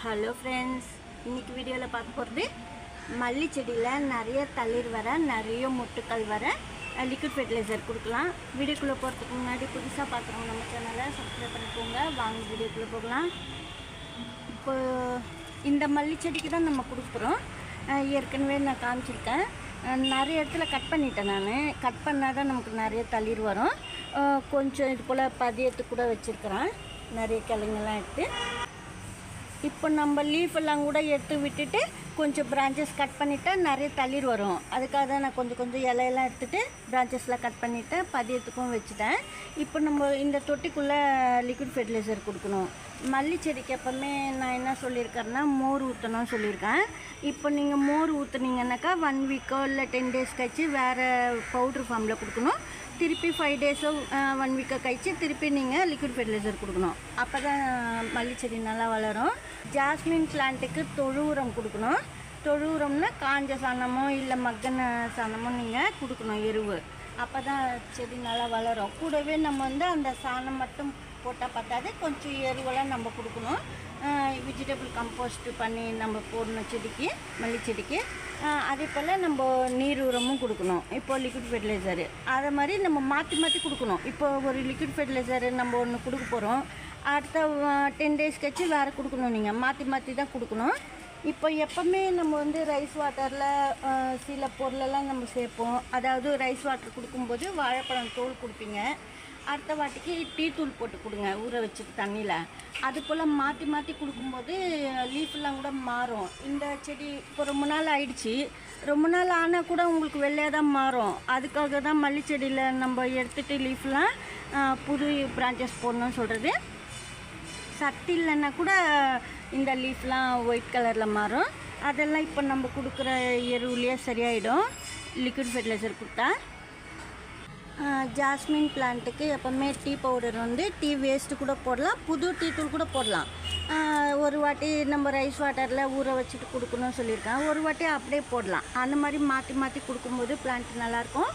Hello friends, இன்றைக்கி வீடியோவில் பார்க்க போகிறது மல்லி செடியில் நிறைய தளிர் வர நிறைய மொட்டுக்கள் வர லிக்விட் ஃபெர்டிலைசர் கொடுக்கலாம். வீடியோக்குள்ளே போகிறதுக்கு முன்னாடி புதுசாக பார்க்குறவங்க நம்ம சேனலை சப்ஸ்கிரைப் பண்ணிக்கோங்க. வாங்க வீடியோக்குள்ளே போகலாம். இப்போ இந்த மல்லி செடிக்கு தான் நம்ம கொடுக்குறோம். ஏற்கனவே நான் காமிச்சிருக்கேன். நிறைய இடத்துல கட் பண்ணிட்டேன். நான் கட் பண்ணால் தான் நமக்கு நிறைய தளிர் வரும். கொஞ்சம் இது போல் பதியத்துக்கு கூட வச்சுருக்கிறேன். நிறைய கிழங்கெல்லாம் எடுத்து இப்போ நம்ம லீஃப் எல்லாம் கூட எடுத்து விட்டுட்டு கொஞ்சம் பிரான்ச்சஸ் கட் பண்ணிவிட்டா நிறைய தளிர் வரும். அதுக்காக தான் நான் கொஞ்சம் இலையெல்லாம் எடுத்துகிட்டு பிரான்ச்சஸ்லாம் கட் பண்ணிவிட்டேன். பதியத்துக்கும் வச்சுட்டேன். இப்போ நம்ம இந்த தொட்டிக்குள்ளே லிக்விட் ஃபெர்டிலைசர் கொடுக்கணும். மல்லி செடிக்கு எப்போவுமே நான் என்ன சொல்லியிருக்கேன்னா மோர் ஊற்றணும்னு சொல்லியிருக்கேன். இப்போ நீங்கள் மோர் ஊற்றுனீங்கன்னாக்கா 1 வீக்கோ இல்லை 10 டேஸ் கழிச்சு வேறு பவுட்ரு ஃபார்மில் கொடுக்கணும். திருப்பி 5 டேஸோ 1 வீக்கோ கழிச்சு திருப்பி நீங்கள் லிக்விட் ஃபெர்டிலைசர் கொடுக்கணும். அப்போ தான் மல்லி செடி நல்லா வளரும். ஜாஸ்மின் பிளான்ட்டுக்கு தொழு உரம் கொடுக்கணும். தொழு உரம்னா காஞ்ச சாணமோ இல்லை மக்கன சாணமோ நீங்கள் கொடுக்கணும், எருவு. அப்போ தான் செடி நல்லா வளரும். கூடவே நம்ம அந்த சாணம் மட்டும் போட்டால் பத்தாது, கொஞ்சம் எருவெல்லாம் நம்ம கொடுக்கணும். வெஜிடபிள் கம்போஸ்ட் பண்ணி நம்ம போடணும் செடிக்கு, மல்லி செடிக்கு. அதே போல் நம்ம நீர் உரமும் கொடுக்கணும். இப்போது லிக்விட் ஃபெர்டிலைசரு அதை மாதிரி நம்ம மாற்றி கொடுக்கணும். இப்போ ஒரு லிக்விட் ஃபெர்டிலைசரு நம்ம ஒன்று கொடுக்க போகிறோம். அடுத்த 10 டேஸ் கழிச்சு வேறு கொடுக்கணும். நீங்கள் மாற்றி தான் கொடுக்கணும். இப்போ எப்போவுமே நம்ம ரைஸ் வாட்டரில் சில பொருளெல்லாம் நம்ம சேர்ப்போம். அதாவது ரைஸ் வாட்டர் கொடுக்கும்போது வாழைப்பழம் தோல் கொடுப்பீங்க. அடுத்த வாட்டிக்கு டீ தூள் போட்டு கொடுங்க ஊற வச்சுட்டு தண்ணியில். அது போல் மாற்றி கொடுக்கும்போது லீஃபெல்லாம் கூட மாறும். இந்த செடி இப்போ ரொம்ப நாள் ஆயிடுச்சு. ரொம்ப நாள் ஆனால் கூட உங்களுக்கு வெள்ளையாக தான் மாறும். அதுக்காக தான் மல்லி செடியில் நம்ம எடுத்துகிட்டு லீஃப்லாம் புது பிரான்ச்சஸ் போடணும்னு சொல்கிறது. சட்டி இல்லைன்னா கூட இந்த லீஃப்லாம் ஒயிட் கலரில் மாறும். அதெல்லாம் இப்போ நம்ம கொடுக்குற எருவுலேயே சரியாயிடும் லிக்விட் ஃபெர்டிலைசர் கொடுத்தா. ஜாஸ்மின் பிளான்ட்டுக்கு எப்போவுமே டீ பவுடர் டீ வேஸ்ட்டு கூட போடலாம், புது டீ தூள் கூட போடலாம். ஒரு வாட்டி நம்ம ரைஸ் வாட்டரில் ஊற வச்சுட்டு கொடுக்கணும்னு சொல்லியிருக்கேன். ஒரு வாட்டி அப்படியே போடலாம். அந்த மாதிரி மாற்றி கொடுக்கும்போது பிளான்ட் நல்லாயிருக்கும்.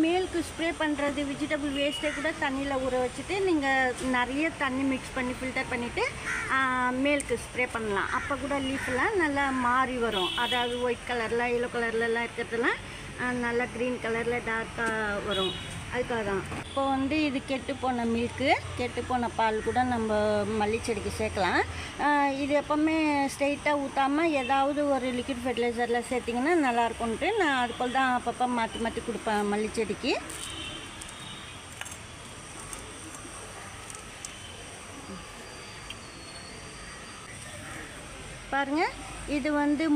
மேலுக்கு ஸ்ப்ரே பண்ணுறது வெஜிடபிள் வேஸ்ட்டே கூட தண்ணியில் ஊற வச்சுட்டு நீங்கள் நிறைய தண்ணி மிக்ஸ் பண்ணி ஃபில்டர் பண்ணிவிட்டு மேலுக்கு ஸ்ப்ரே பண்ணலாம். அப்போ கூட லீஃப்லாம் நல்லா மாறி வரும். அதாவது ஒயிட் கலரில் எல்லோ கலர்லலாம் இருக்கிறதுலாம் நல்லா க்ரீன் கலரில் டார்க்காக வரும். அதுக்காக தான் இப்போ இது கெட்டுப்போன மில்க்கு, கெட்டுப்போன பால் கூட நம்ம மல்லி செடிக்கு சேர்க்கலாம். இது எப்போவுமே ஸ்ட்ரெயிட்டாக ஊற்றாமல் ஏதாவது ஒரு லிக்விட் ஃபெர்டிலைசரில் சேர்த்திங்கன்னா நல்லாயிருக்கும்ன்ட்டு நான் அது போல் தான் அப்பப்போ மாற்றி கொடுப்பேன் மல்லி செடிக்கு. பாருங்கள், இது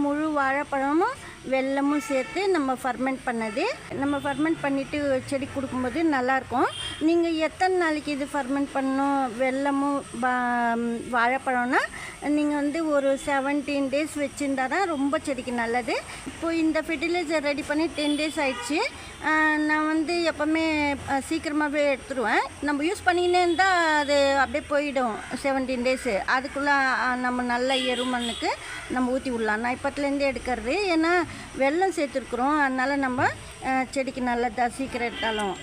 முழு வாழைப்பழமும் வெல்லமும் சேர்த்து நம்ம ஃபர்மெண்ட் பண்ணது. நம்ம ஃபர்மெண்ட் பண்ணிவிட்டு செடி கொடுக்கும்போது நல்லாயிருக்கும். நீங்கள் எத்தனை நாளைக்கு இது ஃபர்மெண்ட் பண்ணணும்? வெல்லமும் வாழைப்பழம்னா நீங்கள் ஒரு 17 டேஸ் வச்சுருந்தா தான் ரொம்ப செடிக்கு நல்லது. இப்போது இந்த ஃபெர்டிலைசர் ரெடி பண்ணி 10 டேஸ் ஆகிடுச்சு. நான் எப்போவுமே சீக்கிரமாகவே எடுத்துருவேன். நம்ம யூஸ் பண்ணிக்கினே இருந்தால் அது அப்படியே போயிடும் 17 டேஸு. அதுக்குள்ளே நம்ம நல்ல எருமண்ணுக்கு நம்ம ஊற்றி விடலாம். நான் இப்போத்துலேருந்தே எடுக்கிறது. ஏன்னா வெல்லம் சேர்த்துருக்குறோம், அதனால் நம்ம செடிக்கு நல்லதா சீக்கிரம் எடுத்தாலும்.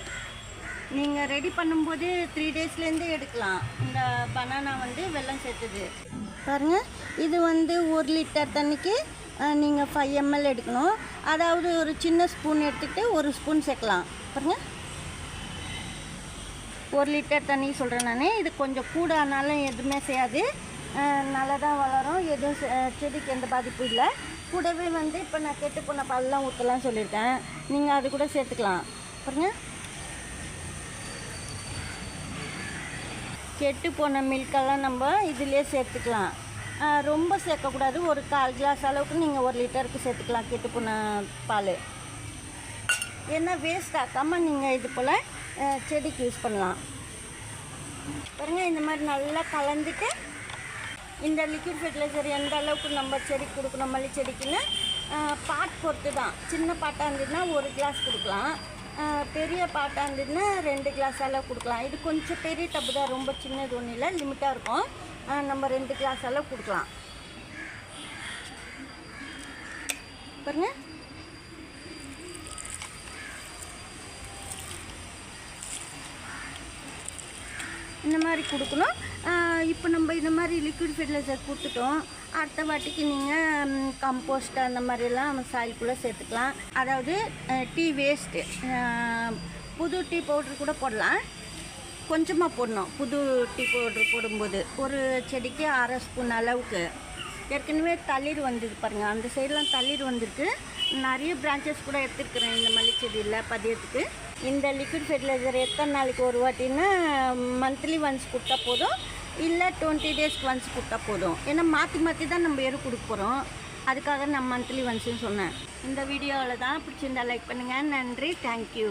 நீங்கள் ரெடி பண்ணும்போது 3 டேஸ்லேருந்தே எடுக்கலாம். இந்த பனானா வெல்லம் சேர்த்துது. பாருங்கள், இது 1 லிட்டர் தண்ணிக்கு நீங்கள் 5 ml எடுக்கணும். அதாவது ஒரு சின்ன ஸ்பூன் எடுத்துகிட்டு 1 ஸ்பூன் சேர்க்கலாம். பாருங்கள், 1 லிட்டர் தண்ணி சொல்கிறேன் நான். இது கொஞ்சம் கூட ஆனாலும் எதுவுமே செய்யாது, நல்லா தான் வளரும். எதுவும் செடிக்கு எந்த பாதிப்பும் இல்லை. கூடவே இப்போ நான் கெட்டு போன பால்லாம் ஊற்றலாம்னு சொல்லியிருக்கேன். நீங்கள் அது கூட சேர்த்துக்கலாம். பாருங்கள், கெட்டு போன மில்கெல்லாம் நம்ம இதிலே சேர்த்துக்கலாம். ரொம்ப சேர்க்கக்கூடாது. ஒரு 1/4 கிளாஸ் அளவுக்கு நீங்கள் 1 லிட்டருக்கு சேர்த்துக்கலாம் கெட்டு போன பால். ஏன்னா வேஸ்ட் ஆக்காமல் நீங்கள் இது போல் செடிக்கு யூஸ் பண்ணலாம். பாருங்கள், இந்த மாதிரி நல்லா கலந்துட்டு இந்த லிக்விட் ஃபெர்டிலைசர் எந்த அளவுக்கு நம்ம செடிக்கு கொடுக்கணும் மல்லி செடிக்குன்னு பாட் பொறுத்து தான். சின்ன பாட்டாக இருந்ததுன்னா 1 கிளாஸ் கொடுக்கலாம். பெரிய பாட்டாக இருந்ததுன்னா 2 கிளாஸ் அளவு கொடுக்கலாம். இது கொஞ்சம் பெரிய டப்பு தான், ரொம்ப சின்னது ஒன்றும் இல்லை, லிமிட்டாக இருக்கும். நம்ம 2 கிளாஸ் அளவு கொடுக்கலாம். பாருங்கள், இந்த மாதிரி கொடுக்கணும். இப்போ நம்ம இந்த மாதிரி லிக்விட் ஃபெர்டிலைசர் கொடுத்துட்டோம். அடுத்த வாட்டிக்கு நீங்கள் கம்போஸ்ட் அந்த மாதிரிலாம் சாயில்குள்ளே சேர்த்துக்கலாம். அதாவது டீ வேஸ்ட்டு, புது டீ பவுட்ரு கூட போடலாம், கொஞ்சமாக போடணும். புது டீ பவுட்ரு போடும்போது ஒரு செடிக்கு 1/2 ஸ்பூன் அளவுக்கு. ஏற்கனவே தளிர் வந்தது பாருங்கள், அந்த சைடெலாம் தளிர் வந்திருக்கு. நிறைய பிரான்ச்சஸ் கூட எடுத்துருக்குறேன் இந்த மல்லி செடியில் பதியத்துக்கு. இந்த லிக்விட் ஃபெர்டிலைசர் எத்தனை நாளைக்கு ஒரு வாட்டின்னா மந்த்லி ஒன்ஸ் கொடுத்தா போதும், இல்லை 20 டேஸ்க்கு ஒன்ஸ் கொடுத்தா போதும். ஏன்னா மாற்றி மாற்றி தான் நம்ம எரு கொடுக்க போகிறோம், அதுக்காக நான் மந்த்லி ஒன்ஸ்ன்னு சொன்னேன். இந்த வீடியோவில் தான் பிடிச்சிருந்தா லைக் பண்ணுங்கள். நன்றி, தேங்க்யூ.